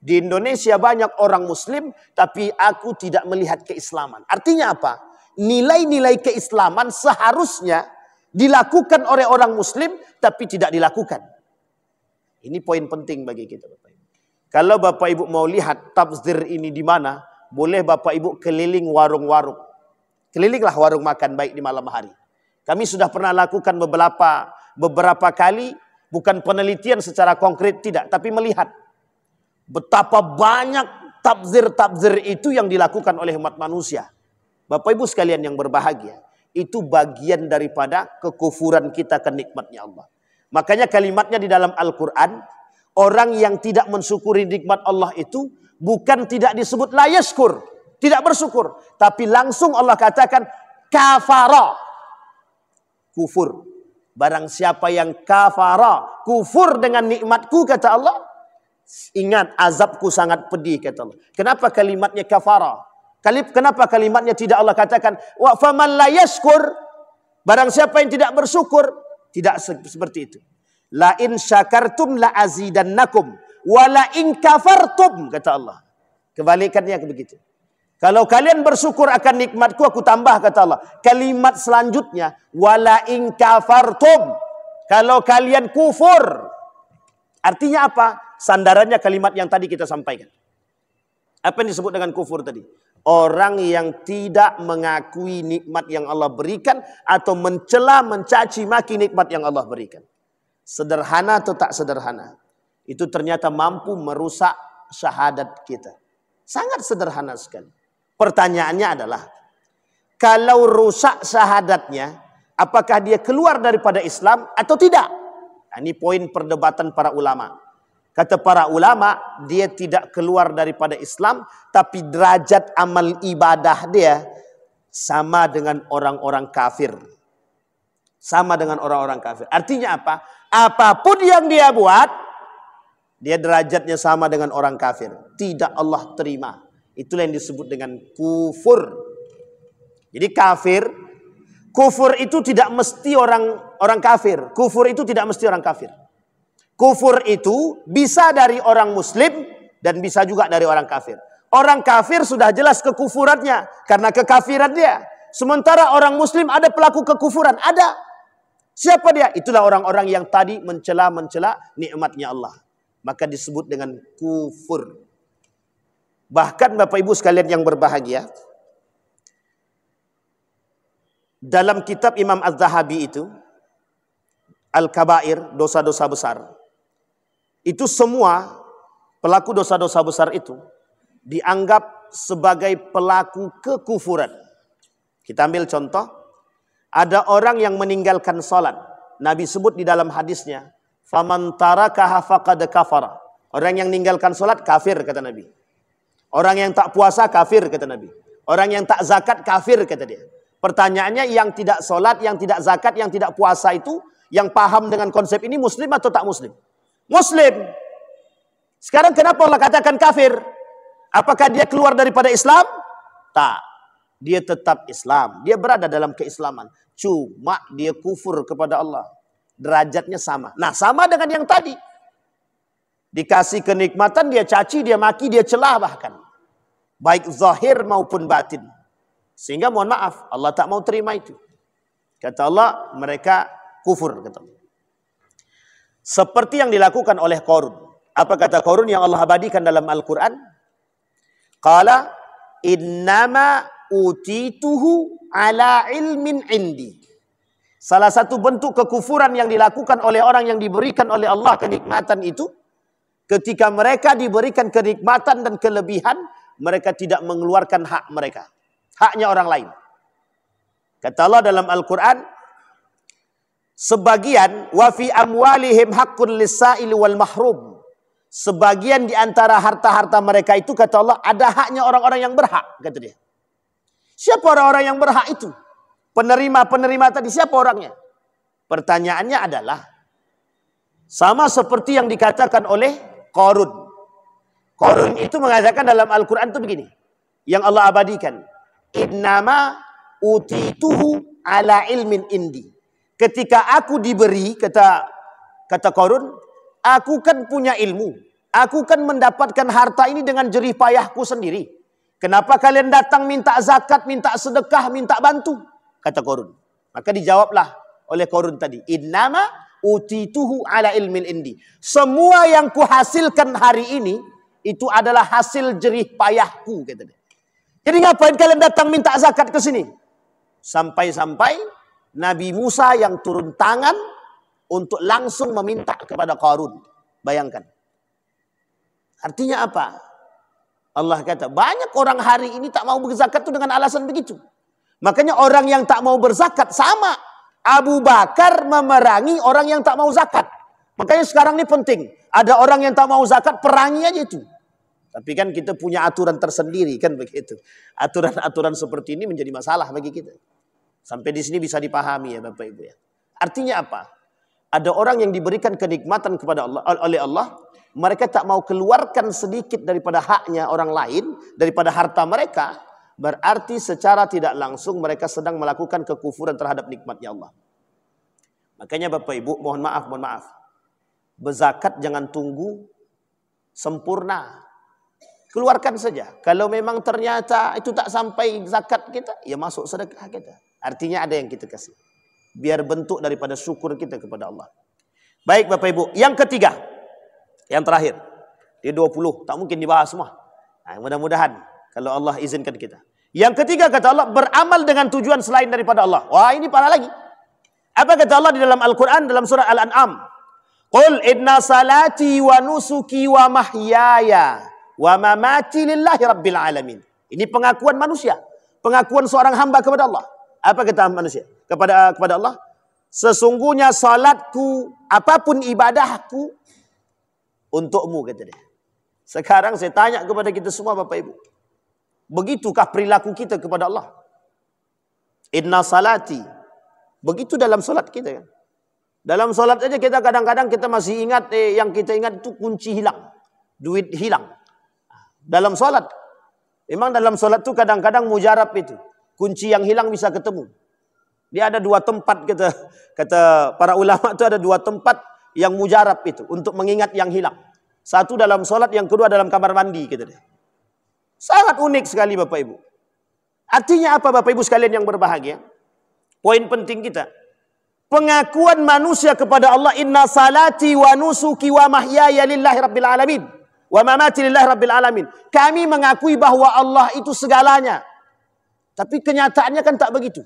Di Indonesia banyak orang Muslim, tapi aku tidak melihat keislaman. Artinya apa? Nilai-nilai keislaman seharusnya dilakukan oleh orang Muslim, tapi tidak dilakukan. Ini poin penting bagi kita Bapak Ibu. Kalau Bapak Ibu mau lihat tabzir ini di mana, boleh Bapak Ibu keliling warung-warung. Kelilinglah warung makan baik di malam hari. Kami sudah pernah lakukan beberapa kali, bukan penelitian secara konkret tidak, tapi melihat. Betapa banyak tabzir-tabzir itu yang dilakukan oleh umat manusia. Bapak Ibu sekalian yang berbahagia. Itu bagian daripada kekufuran kita ke nikmatnya Allah. Makanya kalimatnya di dalam Al-Quran. Orang yang tidak mensyukuri nikmat Allah itu. Bukan tidak disebut la yashkur. Tidak bersyukur. Tapi langsung Allah katakan kafara. Kufur. Barang siapa yang kafara. Kufur dengan nikmatku kata Allah. Ingat azabku sangat pedih kata Allah. Kenapa kalimatnya kafara? Kenapa kalimatnya tidak Allah katakan wa faman la yashkur? Barang siapa yang tidak bersyukur, tidak seperti itu. La in syakartum la azidannakum wa la in kafartum kata Allah. Kebalikannya begitu. Kalau kalian bersyukur akan nikmatku aku tambah kata Allah. Kalimat selanjutnya wala in kafartum. Kalau kalian kufur. Artinya apa? Sandarannya kalimat yang tadi kita sampaikan. Apa yang disebut dengan kufur tadi? Orang yang tidak mengakui nikmat yang Allah berikan atau mencela, mencaci maki nikmat yang Allah berikan. Sederhana atau tak sederhana? Itu ternyata mampu merusak syahadat kita. Sangat sederhana sekali. Pertanyaannya adalah, kalau rusak syahadatnya, apakah dia keluar daripada Islam atau tidak? Nah, ini poin perdebatan para ulama. Kata para ulama, dia tidak keluar daripada Islam, tapi derajat amal ibadah dia sama dengan orang-orang kafir. Sama dengan orang-orang kafir. Artinya apa? Apapun yang dia buat, Dia derajatnya sama dengan orang kafir. Tidak Allah terima. Itulah yang disebut dengan kufur. Jadi kufur itu tidak mesti orang kafir. Kufur itu tidak mesti orang kafir. Kufur itu bisa dari orang muslim dan bisa juga dari orang kafir. Orang kafir sudah jelas kekufurannya karena kekafiran dia. Sementara orang muslim ada pelaku kekufuran, ada. Siapa dia? Itulah orang-orang yang tadi mencela nikmatnya Allah. Maka disebut dengan kufur. Bahkan Bapak Ibu sekalian yang berbahagia, dalam kitab Imam Az-Zahabi itu, Al-Kabair, dosa-dosa besar, itu semua pelaku dosa-dosa besar itu dianggap sebagai pelaku kekufuran. Kita ambil contoh, ada orang yang meninggalkan salat. Nabi sebut di dalam hadisnya, "Faman tarakaha faqad kafara." Orang yang meninggalkan salat kafir kata Nabi. Orang yang tak puasa kafir kata Nabi. Orang yang tak zakat kafir kata dia. Pertanyaannya, yang tidak salat, yang tidak zakat, yang tidak puasa itu, yang paham dengan konsep ini muslim atau tak muslim? Muslim. Sekarang kenapa Allah katakan kafir? Apakah dia keluar daripada Islam? Tak. Dia tetap Islam. Dia berada dalam keislaman. Cuma dia kufur kepada Allah. Derajatnya sama. Nah, sama dengan yang tadi. Dikasih kenikmatan, dia caci, dia maki, dia celah bahkan. Baik zahir maupun batin. Sehingga mohon maaf, Allah tak mau terima itu. Kata Allah, mereka kufur. Kata Allah. Seperti yang dilakukan oleh Qarun. Apa kata Qarun yang Allah abadikan dalam Al-Quran? Qala innama utituhu ala ilmin indi. Salah satu bentuk kekufuran yang dilakukan oleh orang yang diberikan oleh Allah kenikmatan itu, ketika mereka diberikan kenikmatan dan kelebihan, mereka tidak mengeluarkan hak mereka. Haknya orang lain. Kata Allah dalam Al-Quran, sebagian wa fi amwalihim haqqun lis-sa'ili wal mahrum. Sebagian di antara harta-harta mereka itu, kata Allah, ada haknya orang-orang yang berhak, kata dia. Siapa orang-orang yang berhak itu? Penerima-penerima tadi, siapa orangnya? Pertanyaannya adalah, sama seperti yang dikatakan oleh Qarun. Qarun itu mengatakan dalam Al-Quran itu begini, yang Allah abadikan, innama utituhu ala ilmin indi. Ketika aku diberi, kata Qarun, aku kan punya ilmu. Aku kan mendapatkan harta ini dengan jerih payahku sendiri. Kenapa kalian datang minta zakat, minta sedekah, minta bantu? Kata Qarun. Maka dijawablah oleh Qarun tadi, innama utituhu ala ilmin indi. Semua yang kuhasilkan hari ini, itu adalah hasil jerih payahku, kata dia. Jadi ngapain kalian datang minta zakat ke sini? Sampai-sampai Nabi Musa yang turun tangan untuk langsung meminta kepada Qarun. Bayangkan. Artinya apa? Allah kata, banyak orang hari ini tak mau berzakat itu dengan alasan begitu. Makanya orang yang tak mau berzakat sama. Abu Bakar memerangi orang yang tak mau zakat. Makanya sekarang ini penting. Ada orang yang tak mau zakat, perangi aja itu. Tapi kan kita punya aturan tersendiri kan begitu. Aturan-aturan seperti ini menjadi masalah bagi kita. Sampai di sini bisa dipahami ya Bapak Ibu ya. Artinya apa? Ada orang yang diberikan kenikmatan kepada Allah, oleh Allah, mereka tak mau keluarkan sedikit daripada haknya orang lain, daripada harta mereka, berarti secara tidak langsung mereka sedang melakukan kekufuran terhadap nikmatnya Allah. Makanya Bapak Ibu, mohon maaf. Berzakat jangan tunggu sempurna. Keluarkan saja. Kalau memang ternyata itu tak sampai zakat kita, ya masuk sedekah kita. Artinya ada yang kita kasih. Biar bentuk daripada syukur kita kepada Allah. Baik Bapak Ibu. Yang ketiga. Yang terakhir. Dia 20. Tak mungkin dibahas semua. Nah, mudah-mudahan. Kalau Allah izinkan kita. Yang ketiga kata Allah. Beramal dengan tujuan selain daripada Allah. Wah ini parah lagi. Apa kata Allah di dalam Al-Quran. Dalam surah Al-An'am. Qul inna salati wa nusuki wa mahyaya wa mamati lillahi rabbil alamin. Ini pengakuan manusia. Pengakuan seorang hamba kepada Allah. Apa kata manusia? Kepada Allah. Sesungguhnya salatku, apapun ibadahku, untukmu, kata dia. Sekarang saya tanya kepada kita semua Bapak Ibu. Begitukah perilaku kita kepada Allah? Inna salati. Begitu dalam salat kita kan. Dalam solat saja kita kadang-kadang kita masih ingat yang kita ingat itu kunci hilang, duit hilang. Dalam solat, memang dalam solat itu kadang-kadang mujarab itu, kunci yang hilang bisa ketemu. Dia ada dua tempat kata para ulama itu ada dua tempat yang mujarab itu untuk mengingat yang hilang. Satu dalam solat, yang kedua dalam kamar mandi gitu deh. Sangat unik sekali Bapak Ibu. Artinya apa Bapak Ibu sekalian yang berbahagia? Poin penting kita, pengakuan manusia kepada Allah, inna salati wa nusuki wa mahyaya lillahi rabbil alamin wa mamati lillahi rabbil alamin. Kami mengakui bahwa Allah itu segalanya. Tapi kenyataannya kan tak begitu.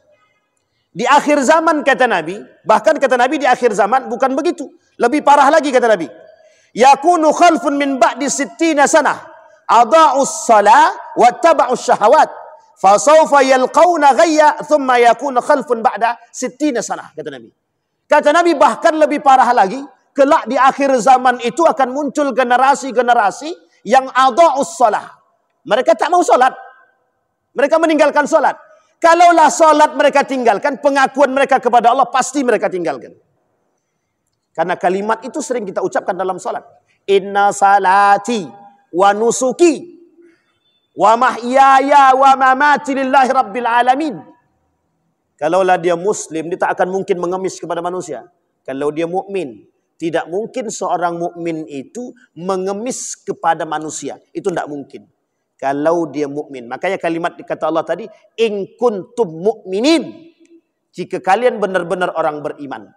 Di akhir zaman kata Nabi, bahkan kata Nabi di akhir zaman bukan begitu. Lebih parah lagi kata Nabi. Yakunu khalfun min ba'di sittina sanah adha'us salah wa taba'us syahawat fasawfa yalqawna ghayya thumma yakunu khalfun ba'da sittina sanah, kata Nabi. Kata Nabi bahkan lebih parah lagi, kelak di akhir zaman itu akan muncul generasi-generasi yang adha'us salah. Mereka tak mau salat. Mereka meninggalkan salat. Kalaulah salat mereka tinggalkan, pengakuan mereka kepada Allah pasti mereka tinggalkan. Karena kalimat itu sering kita ucapkan dalam salat. Inna salati wa nusuki wa mahyaya wa mamati lillahi rabbil alamin. Kalaulah dia muslim, dia tak akan mungkin mengemis kepada manusia. Kalau dia mukmin, tidak mungkin seorang mukmin itu mengemis kepada manusia. Itu tidak mungkin. Kalau dia mukmin. Makanya kalimat kata Allah tadi, in kuntum mu'minin. Jika kalian benar-benar orang beriman.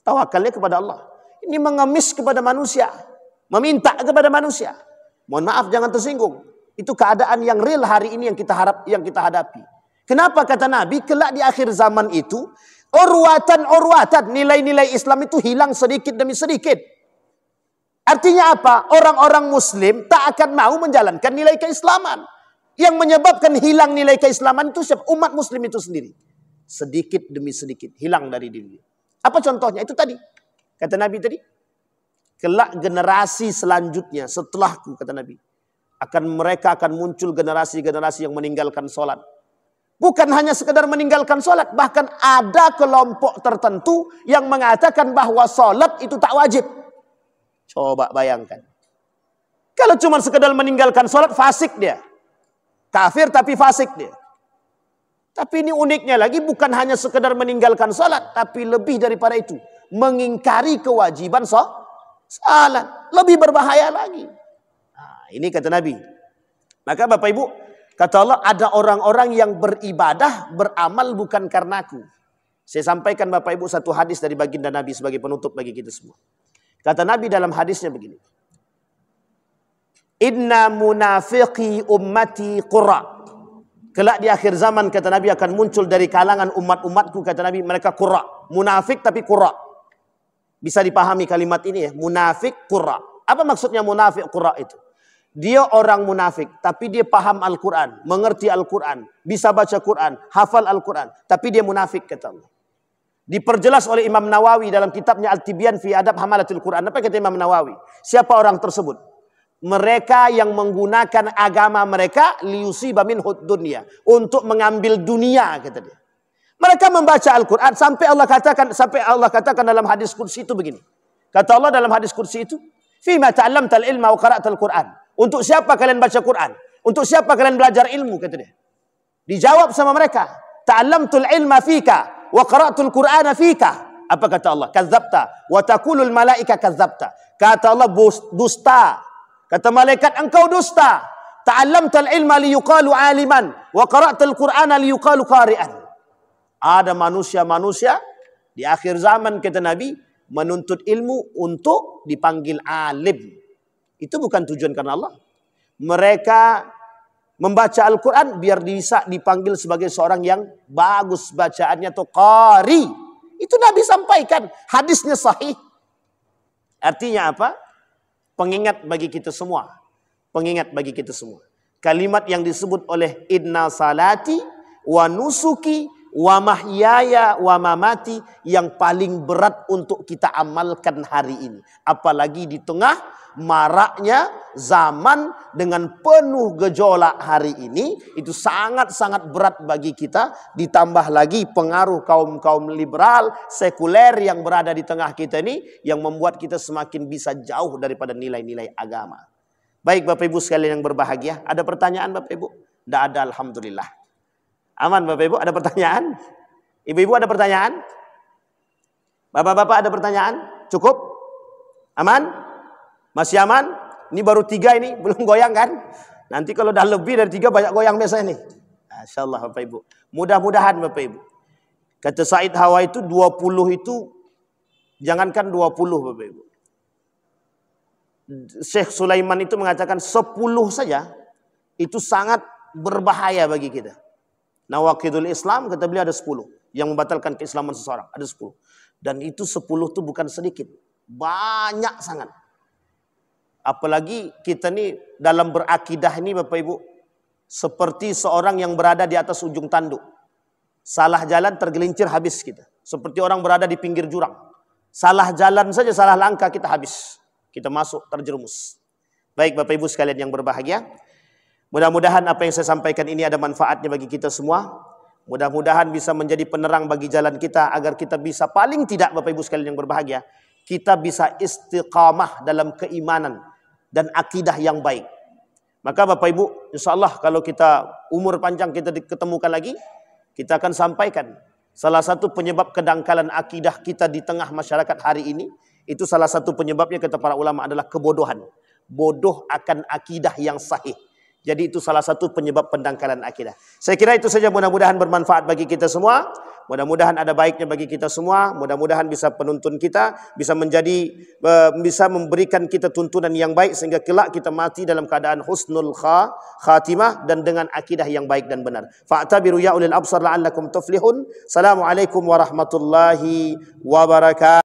Tawakalnya kepada Allah. Ini mengemis kepada manusia. Meminta kepada manusia. Mohon maaf, jangan tersinggung. Itu keadaan yang real hari ini yang kita hadapi. Kenapa kata Nabi, kelak di akhir zaman itu, urwatan, nilai-nilai Islam itu hilang sedikit demi sedikit. Artinya apa? Orang-orang muslim tak akan mau menjalankan nilai keislaman. Yang menyebabkan hilang nilai keislaman itu siapa? Umat muslim itu sendiri. Sedikit demi sedikit, hilang dari diri. Apa contohnya? Itu tadi. Kata Nabi tadi, kelak generasi selanjutnya setelahku, kata Nabi, mereka akan muncul generasi-generasi yang meninggalkan sholat. Bukan hanya sekedar meninggalkan sholat, bahkan ada kelompok tertentu yang mengatakan bahwa sholat itu tak wajib. Coba bayangkan. Kalau cuma sekedar meninggalkan sholat, fasik dia. Kafir tapi fasik dia. Tapi ini uniknya lagi, bukan hanya sekedar meninggalkan sholat, tapi lebih daripada itu, mengingkari kewajiban sholat. Lebih berbahaya lagi. Nah, ini kata Nabi. Maka Bapak Ibu, kata Allah, ada orang-orang yang beribadah, beramal bukan karenaku. Saya sampaikan Bapak Ibu satu hadis dari baginda Nabi sebagai penutup bagi kita semua. Kata Nabi dalam hadisnya begini. Inna munafiqi ummati qurra. Kelak di akhir zaman kata Nabi akan muncul dari kalangan umat-umatku, kata Nabi, mereka qurra. Munafik tapi qurra. Bisa dipahami kalimat ini ya, munafik qurra. Apa maksudnya munafik qurra itu? Dia orang munafik, tapi dia paham Al-Quran, mengerti Al-Quran, bisa baca Quran, hafal Al-Quran, tapi dia munafik, kata Allah. Diperjelas oleh Imam Nawawi dalam kitabnya Al-Tibyan fi Adab Hamalatil Quran. Apa kata Imam Nawawi? Siapa orang tersebut? Mereka yang menggunakan agama mereka liyusiba minhud dunya, untuk mengambil dunia, kata dia. Mereka membaca Al-Quran sampai Allah katakan dalam hadis kursi itu begini. Kata Allah dalam hadis kursi itu, fima ta'allamtal ilma wa qara'tal Quran. Untuk siapa kalian baca Quran? Untuk siapa kalian belajar ilmu? Kata dia. Dijawab sama mereka, ta'allamtul ilma fika wa qara'tul Qur'ana fika. Apa kata Allah? Kadzabta wa taqulul malaika kadzabta. Kata Allah, dusta. Kata malaikat, engkau dusta. Ta'allamtal ilma liyuqalu aliman wa qara'tal Qur'ana liyuqalu qari'an. Ada manusia-manusia di akhir zaman, kata Nabi, menuntut ilmu untuk dipanggil alim. Itu bukan tujuan karena Allah. Mereka membaca Al-Quran biar bisa dipanggil sebagai seorang yang bagus bacaannya atau qari. Itu Nabi sampaikan. Hadisnya sahih. Artinya apa? Pengingat bagi kita semua. Pengingat bagi kita semua. Kalimat yang disebut oleh inna salati wa nusuki wa mahyaya wa mamati, yang paling berat untuk kita amalkan hari ini. Apalagi di tengah maraknya zaman dengan penuh gejolak hari ini, itu sangat-sangat berat bagi kita. Ditambah lagi pengaruh kaum-kaum liberal, sekuler yang berada di tengah kita ini, yang membuat kita semakin bisa jauh daripada nilai-nilai agama. Baik Bapak Ibu sekalian yang berbahagia, ada pertanyaan Bapak Ibu? Tidak ada, alhamdulillah. Aman Bapak Ibu, ada pertanyaan? Ibu-ibu ada pertanyaan? Bapak-bapak ada pertanyaan? Cukup? Aman? Masih aman? Ini baru 3 ini, belum goyang kan? Nanti kalau dah lebih dari 3 banyak goyang biasanya nih. Masya Allah Bapak Ibu. Mudah-mudahan Bapak Ibu. Kata Said Hawa itu 20 itu, jangankan 20 Bapak Ibu. Syekh Sulaiman itu mengatakan 10 saja itu sangat berbahaya bagi kita. Nawaqidul Islam, kata beliau ada 10 yang membatalkan keislaman seseorang, ada 10. Dan itu 10 itu bukan sedikit, banyak sangat. Apalagi kita nih dalam berakidah ini Bapak Ibu, seperti seorang yang berada di atas ujung tanduk. Salah jalan tergelincir habis kita. Seperti orang berada di pinggir jurang. Salah jalan saja, salah langkah kita habis. Kita masuk terjerumus. Baik Bapak Ibu sekalian yang berbahagia, mudah-mudahan apa yang saya sampaikan ini ada manfaatnya bagi kita semua. Mudah-mudahan bisa menjadi penerang bagi jalan kita, agar kita bisa, paling tidak Bapak Ibu sekalian yang berbahagia, kita bisa istiqamah dalam keimanan dan akidah yang baik. Maka Bapak Ibu, insya Allah kalau kita umur panjang kita diketemukan lagi, kita akan sampaikan salah satu penyebab kedangkalan akidah kita di tengah masyarakat hari ini. Itu salah satu penyebabnya kata para ulama adalah kebodohan. Bodoh akan akidah yang sahih. Jadi itu salah satu penyebab pendangkalan akidah. Saya kira itu saja, mudah-mudahan bermanfaat bagi kita semua. Mudah-mudahan ada baiknya bagi kita semua. Mudah-mudahan bisa penuntun kita, bisa menjadi, bisa memberikan kita tuntunan yang baik sehingga kelak kita mati dalam keadaan husnul khatimah dan dengan akidah yang baik dan benar. Fa'tabiru ya ulil absar la'allakum tuflihun. Assalamualaikum warahmatullahi wabarakatuh.